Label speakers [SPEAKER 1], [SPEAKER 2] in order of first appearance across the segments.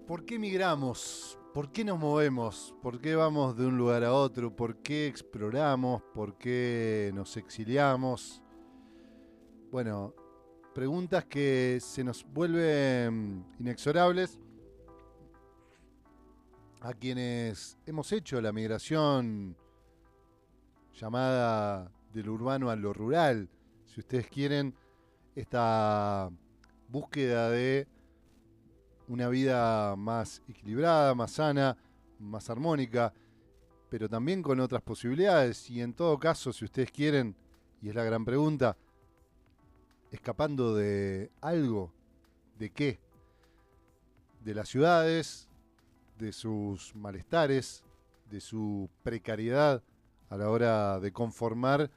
[SPEAKER 1] ¿Por qué migramos? ¿Por qué nos movemos? ¿Por qué vamos de un lugar a otro? ¿Por qué exploramos? ¿Por qué nos exiliamos? Bueno, preguntas que se nos vuelven inexorables a quienes hemos hecho la migración llamada del urbano a lo rural. Si ustedes quieren, esta búsqueda de una vida más equilibrada, más sana, más armónica, pero también con otras posibilidades. Y en todo caso, si ustedes quieren, y es la gran pregunta, escapando de algo, ¿de qué? De las ciudades, de sus malestares, de su precariedad a la hora de conformar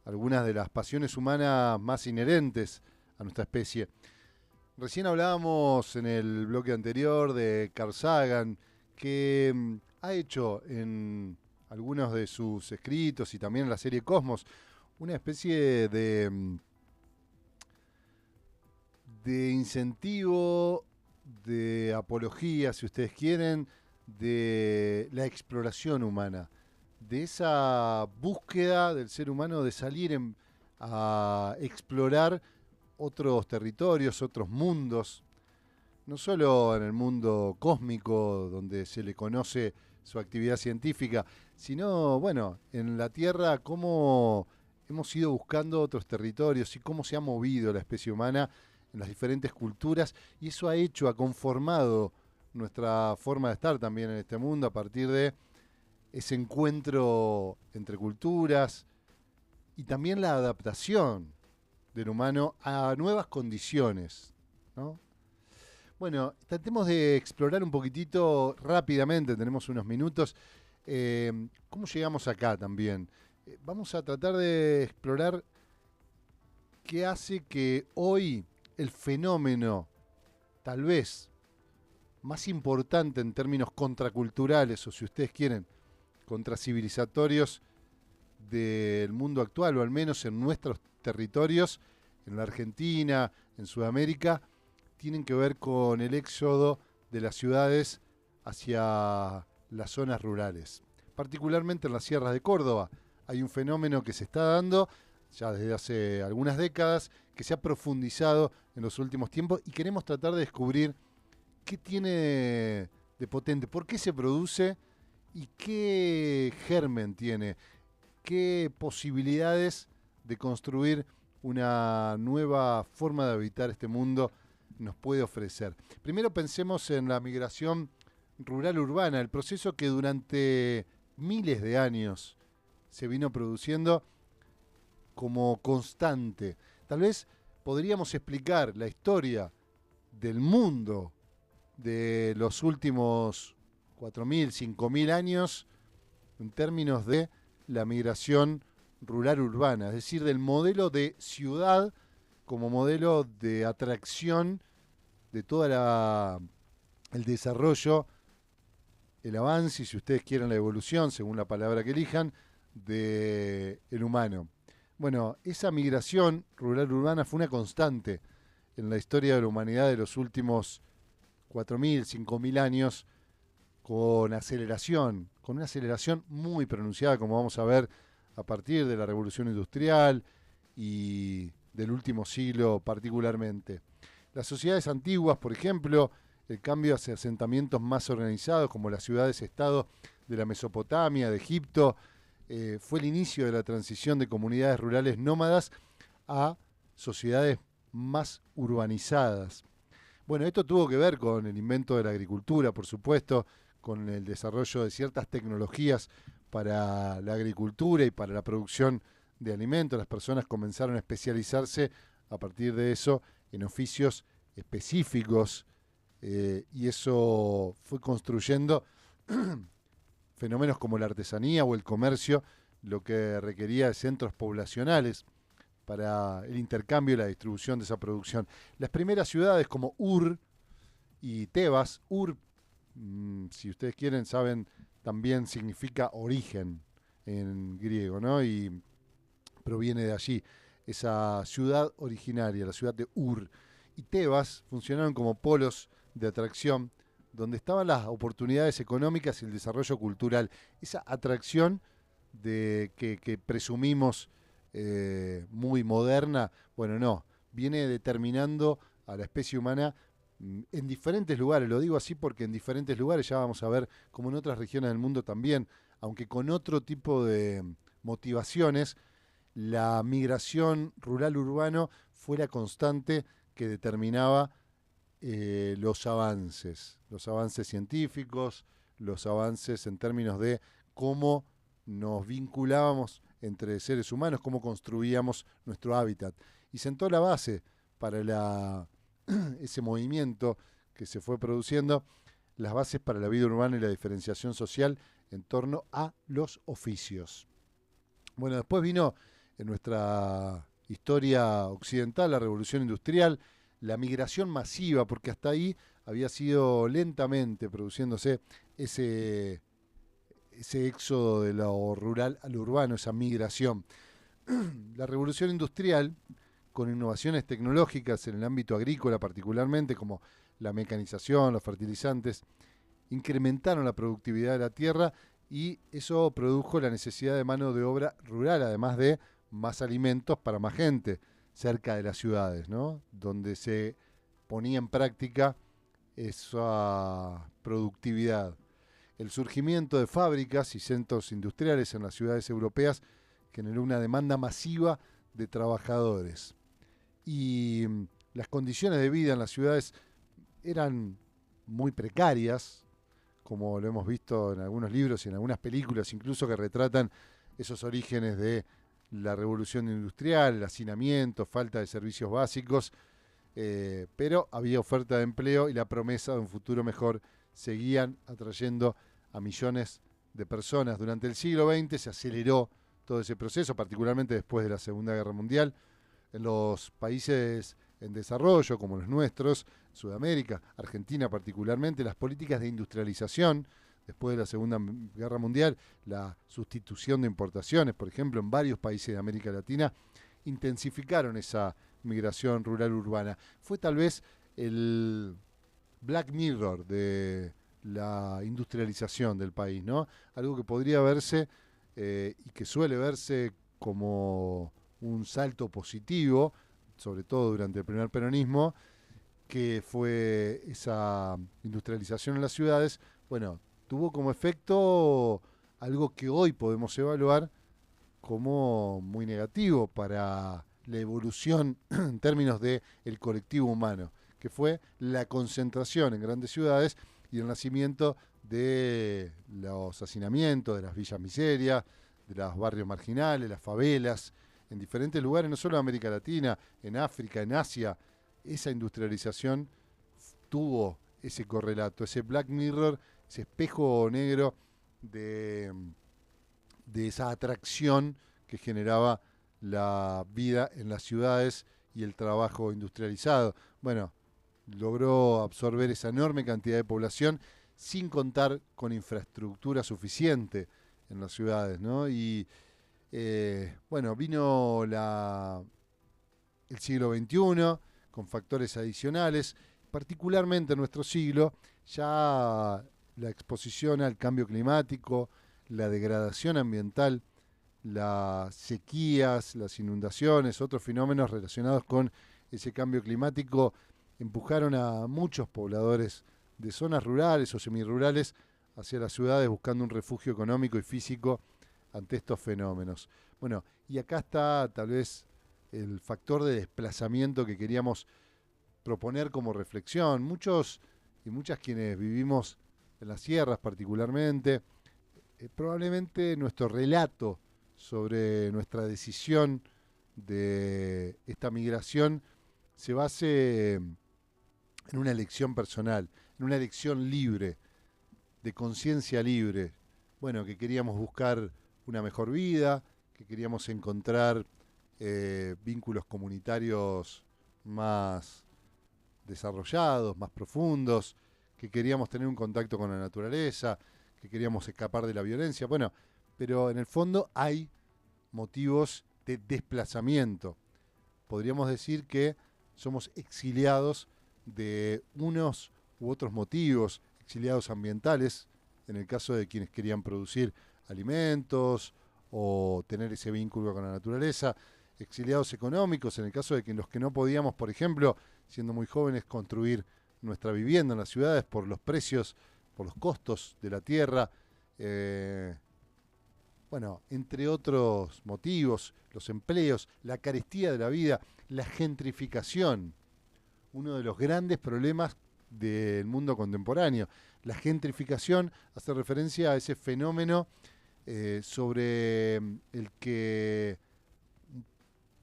[SPEAKER 1] algunas de las pasiones humanas más inherentes a nuestra especie. Recién hablábamos en el bloque anterior de Carl Sagan, que ha hecho en algunos de sus escritos y también en la serie Cosmos una especie de incentivo, de apología, si ustedes quieren, de la exploración humana, de esa búsqueda del ser humano de salir a explorar otros territorios, otros mundos, no solo en el mundo cósmico donde se le conoce su actividad científica, sino, bueno, en la Tierra cómo hemos ido buscando otros territorios y cómo se ha movido la especie humana en las diferentes culturas, y eso ha hecho, ha conformado nuestra forma de estar también en este mundo a partir de ese encuentro entre culturas y también la adaptación del humano a nuevas condiciones, ¿no? Bueno, tratemos de explorar un poquitito rápidamente, tenemos unos minutos, cómo llegamos acá también. Vamos a tratar de explorar qué hace que hoy el fenómeno, tal vez más importante en términos contraculturales, o si ustedes quieren, contracivilizatorios del mundo actual, o al menos en nuestros territorios, en la Argentina, en Sudamérica, tienen que ver con el éxodo de las ciudades hacia las zonas rurales. Particularmente en las sierras de Córdoba hay un fenómeno que se está dando ya desde hace algunas décadas, que se ha profundizado en los últimos tiempos y queremos tratar de descubrir qué tiene de potente, por qué se produce y qué germen tiene, qué posibilidades de construir una nueva forma de habitar este mundo nos puede ofrecer. Primero pensemos en la migración rural-urbana, el proceso que durante miles de años se vino produciendo como constante. Tal vez podríamos explicar la historia del mundo de los últimos 4.000, 5.000 años en términos de la migración rural-urbana, es decir, del modelo de ciudad como modelo de atracción de todo el desarrollo, el avance y, si ustedes quieren, la evolución, según la palabra que elijan, del humano. Bueno, esa migración rural-urbana fue una constante en la historia de la humanidad de los últimos 4.000, 5.000 años, con una aceleración muy pronunciada, como vamos a ver a partir de la Revolución Industrial y del último siglo particularmente. Las sociedades antiguas, por ejemplo, el cambio hacia asentamientos más organizados, como las ciudades-estado de la Mesopotamia, de Egipto, fue el inicio de la transición de comunidades rurales nómadas a sociedades más urbanizadas. Bueno, esto tuvo que ver con el invento de la agricultura, por supuesto, con el desarrollo de ciertas tecnologías para la agricultura y para la producción de alimentos. Las personas comenzaron a especializarse a partir de eso en oficios específicos, y eso fue construyendo fenómenos como la artesanía o el comercio, lo que requería de centros poblacionales para el intercambio y la distribución de esa producción. Las primeras ciudades como Ur y Tebas, Ur, si ustedes quieren, saben, también significa origen en griego, ¿no? Y proviene de allí, esa ciudad originaria, la ciudad de Ur. Y Tebas funcionaron como polos de atracción donde estaban las oportunidades económicas y el desarrollo cultural. Esa atracción que presumimos muy moderna, bueno, no, viene determinando a la especie humana en diferentes lugares. Lo digo así porque en diferentes lugares ya vamos a ver, como en otras regiones del mundo también, aunque con otro tipo de motivaciones, la migración rural-urbano fue la constante que determinaba los avances científicos, los avances en términos de cómo nos vinculábamos entre seres humanos, cómo construíamos nuestro hábitat. Y sentó la base para ese movimiento que se fue produciendo, las bases para la vida urbana y la diferenciación social en torno a los oficios. Bueno, después vino en nuestra historia occidental la revolución industrial, la migración masiva, porque hasta ahí había sido lentamente produciéndose ese, ese éxodo de lo rural al urbano, esa migración. La revolución industrial, con innovaciones tecnológicas en el ámbito agrícola particularmente, como la mecanización, los fertilizantes, incrementaron la productividad de la tierra y eso produjo la necesidad de mano de obra rural, además de más alimentos para más gente cerca de las ciudades, ¿no? Donde se ponía en práctica esa productividad. El surgimiento de fábricas y centros industriales en las ciudades europeas generó una demanda masiva de trabajadores. Y las condiciones de vida en las ciudades eran muy precarias, como lo hemos visto en algunos libros y en algunas películas, incluso que retratan esos orígenes de la revolución industrial, el hacinamiento, falta de servicios básicos, pero había oferta de empleo y la promesa de un futuro mejor seguían atrayendo a millones de personas. Durante el siglo XX se aceleró todo ese proceso, particularmente después de la Segunda Guerra Mundial. En los países en desarrollo, como los nuestros, Sudamérica, Argentina particularmente, las políticas de industrialización, después de la Segunda Guerra Mundial, la sustitución de importaciones, por ejemplo, en varios países de América Latina, intensificaron esa migración rural-urbana. Fue tal vez el Black Mirror de la industrialización del país, ¿no? Algo que podría verse y que suele verse como un salto positivo, sobre todo durante el primer peronismo, que fue esa industrialización en las ciudades. Bueno, tuvo como efecto algo que hoy podemos evaluar como muy negativo para la evolución en términos del colectivo humano, que fue la concentración en grandes ciudades y el nacimiento de los hacinamientos, de las villas miserias, de los barrios marginales, las favelas, en diferentes lugares, no solo en América Latina, en África, en Asia. Esa industrialización tuvo ese correlato, ese Black Mirror, ese espejo negro de esa atracción que generaba la vida en las ciudades y el trabajo industrializado. Bueno, logró absorber esa enorme cantidad de población sin contar con infraestructura suficiente en las ciudades, ¿no? Y bueno, vino el siglo XXI con factores adicionales, particularmente en nuestro siglo, ya la exposición al cambio climático, la degradación ambiental, las sequías, las inundaciones, otros fenómenos relacionados con ese cambio climático empujaron a muchos pobladores de zonas rurales o semirurales hacia las ciudades buscando un refugio económico y físico ante estos fenómenos. Bueno, y acá está tal vez el factor de desplazamiento que queríamos proponer como reflexión. Muchos y muchas quienes vivimos en las sierras particularmente, probablemente nuestro relato sobre nuestra decisión de esta migración se base en una elección personal, en una elección libre, de conciencia libre. Bueno, que queríamos buscar una mejor vida, que queríamos encontrar vínculos comunitarios más desarrollados, más profundos, que queríamos tener un contacto con la naturaleza, que queríamos escapar de la violencia. Bueno, pero en el fondo hay motivos de desplazamiento. Podríamos decir que somos exiliados de unos u otros motivos, exiliados ambientales, en el caso de quienes querían producir alimentos o tener ese vínculo con la naturaleza, exiliados económicos, en el caso de que los que no podíamos, por ejemplo, siendo muy jóvenes, construir nuestra vivienda en las ciudades por los precios, por los costos de la tierra, bueno, entre otros motivos, los empleos, la carestía de la vida, la gentrificación, uno de los grandes problemas del mundo contemporáneo. La gentrificación hace referencia a ese fenómeno sobre el que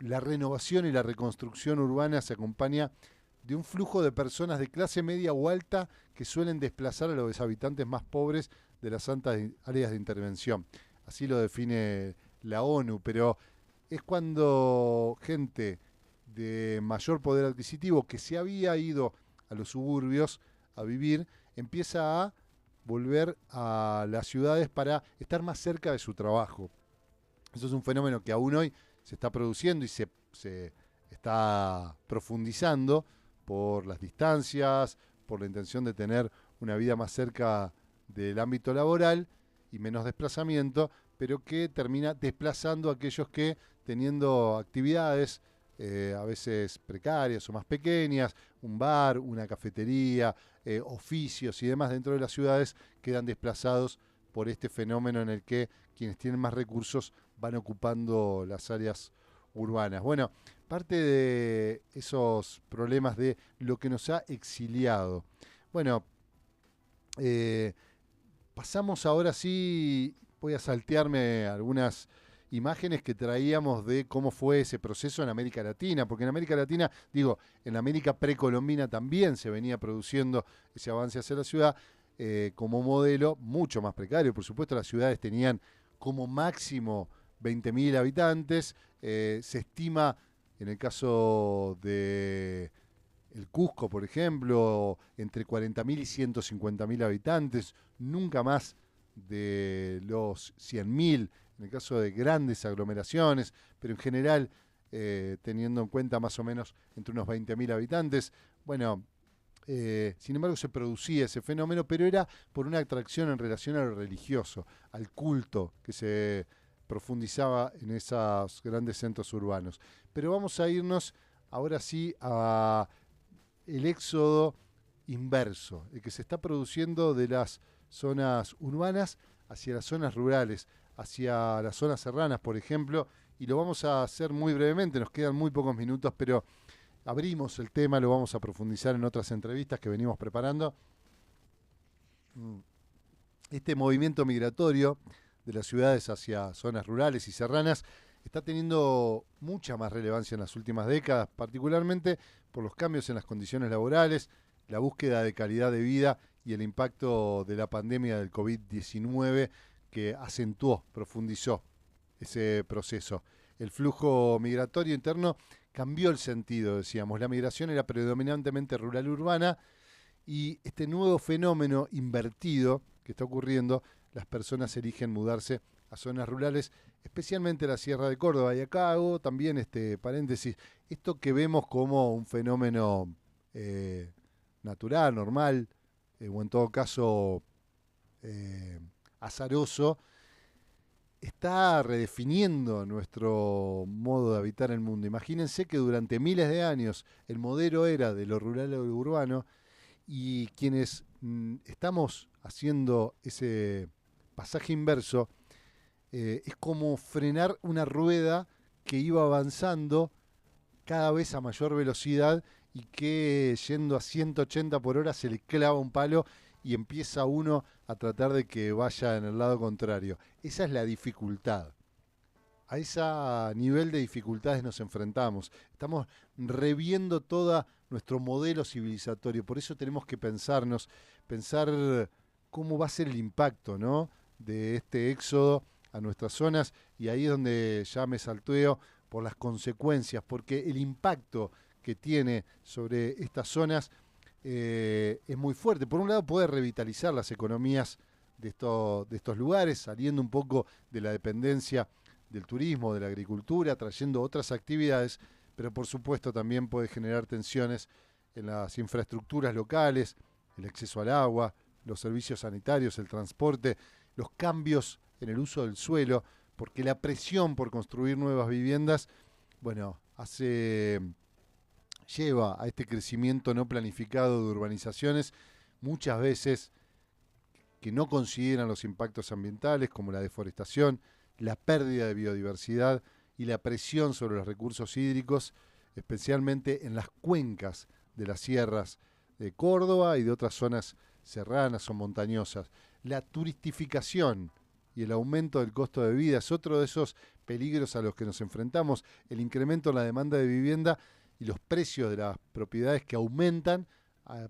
[SPEAKER 1] la renovación y la reconstrucción urbana se acompaña de un flujo de personas de clase media o alta que suelen desplazar a los habitantes más pobres de las altas áreas de intervención. Así lo define la ONU, pero es cuando gente de mayor poder adquisitivo que se había ido a los suburbios a vivir, empieza a volver a las ciudades para estar más cerca de su trabajo. Eso es un fenómeno que aún hoy se está produciendo y se está profundizando por las distancias, por la intención de tener una vida más cerca del ámbito laboral y menos desplazamiento, pero que termina desplazando a aquellos que, teniendo actividades a veces precarias o más pequeñas, un bar, una cafetería, oficios y demás dentro de las ciudades, quedan desplazados por este fenómeno en el que quienes tienen más recursos van ocupando las áreas urbanas. Bueno, parte de esos problemas de lo que nos ha exiliado. Bueno, pasamos ahora sí, voy a saltearme algunas imágenes que traíamos de cómo fue ese proceso en América Latina, porque en América Latina, digo, en la América precolombina también se venía produciendo ese avance hacia la ciudad como modelo mucho más precario. Por supuesto, las ciudades tenían como máximo 20.000 habitantes, se estima, en el caso de el Cusco, por ejemplo, entre 40.000 y 150.000 habitantes, nunca más de los 100.000, en el caso de grandes aglomeraciones, pero en general, teniendo en cuenta más o menos entre unos 20.000 habitantes. Bueno, sin embargo se producía ese fenómeno, pero era por una atracción en relación a lo religioso, al culto que se profundizaba en esos grandes centros urbanos. Pero vamos a irnos ahora sí a el éxodo inverso, el que se está produciendo de las zonas urbanas hacia las zonas rurales, hacia las zonas serranas, por ejemplo, y lo vamos a hacer muy brevemente, nos quedan muy pocos minutos, pero abrimos el tema, lo vamos a profundizar en otras entrevistas que venimos preparando. Este movimiento migratorio de las ciudades hacia zonas rurales y serranas está teniendo mucha más relevancia en las últimas décadas, particularmente por los cambios en las condiciones laborales, la búsqueda de calidad de vida y el impacto de la pandemia del COVID-19 que acentuó, profundizó ese proceso. El flujo migratorio interno cambió el sentido, decíamos. La migración era predominantemente rural-urbana y este nuevo fenómeno invertido que está ocurriendo, las personas eligen mudarse a zonas rurales, especialmente la Sierra de Córdoba. Y acá hago también este paréntesis, esto que vemos como un fenómeno natural, normal, o en todo caso azaroso, está redefiniendo nuestro modo de habitar el mundo. Imagínense que durante miles de años el modelo era de lo rural a lo urbano y quienes estamos haciendo ese pasaje inverso, es como frenar una rueda que iba avanzando cada vez a mayor velocidad y que yendo a 180 por hora se le clava un palo y empieza uno a tratar de que vaya en el lado contrario. Esa es la dificultad. A ese nivel de dificultades nos enfrentamos. Estamos reviendo todo nuestro modelo civilizatorio. Por eso tenemos que pensar cómo va a ser el impacto, ¿no?, de este éxodo a nuestras zonas. Y ahí es donde ya me salteo por las consecuencias, porque el impacto que tiene sobre estas zonas es muy fuerte. Por un lado puede revitalizar las economías de estos lugares, saliendo un poco de la dependencia del turismo, de la agricultura, trayendo otras actividades, pero por supuesto también puede generar tensiones en las infraestructuras locales, el acceso al agua, los servicios sanitarios, el transporte, los cambios en el uso del suelo, porque la presión por construir nuevas viviendas, bueno, lleva a este crecimiento no planificado de urbanizaciones, muchas veces que no consideran los impactos ambientales como la deforestación, la pérdida de biodiversidad y la presión sobre los recursos hídricos, especialmente en las cuencas de las sierras de Córdoba y de otras zonas serranas o montañosas. La turistificación y el aumento del costo de vida es otro de esos peligros a los que nos enfrentamos, el incremento en la demanda de vivienda y los precios de las propiedades que aumentan,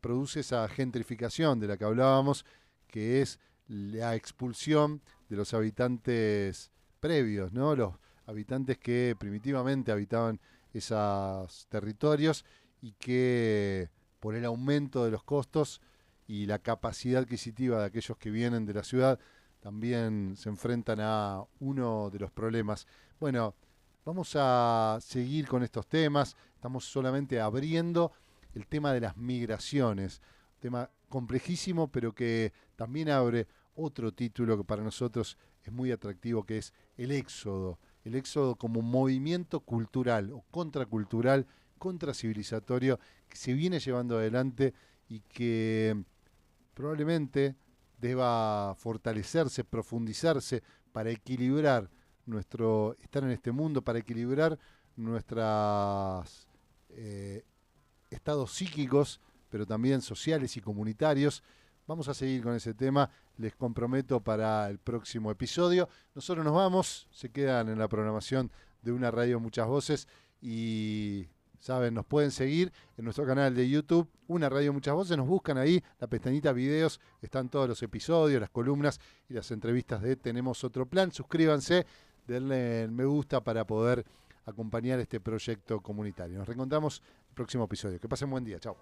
[SPEAKER 1] produce esa gentrificación de la que hablábamos, que es la expulsión de los habitantes previos, ¿no? Los habitantes que primitivamente habitaban esos territorios y que por el aumento de los costos y la capacidad adquisitiva de aquellos que vienen de la ciudad también se enfrentan a uno de los problemas. Bueno, vamos a seguir con estos temas, estamos solamente abriendo el tema de las migraciones, tema complejísimo, pero que también abre otro título que para nosotros es muy atractivo, que es el éxodo como movimiento cultural o contracultural, contracivilizatorio, que se viene llevando adelante y que probablemente deba fortalecerse, profundizarse para equilibrar nuestro estar en este mundo, para equilibrar nuestros estados psíquicos, pero también sociales y comunitarios. Vamos a seguir con ese tema, les comprometo para el próximo episodio. Nosotros nos vamos, se quedan en la programación de Una Radio Muchas Voces y saben, nos pueden seguir en nuestro canal de YouTube, Una Radio Muchas Voces, nos buscan ahí, la pestañita videos, están todos los episodios, las columnas y las entrevistas de Tenemos Otro Plan. Suscríbanse, denle el me gusta para poder acompañar este proyecto comunitario. Nos reencontramos en el próximo episodio. Que pasen buen día, chao.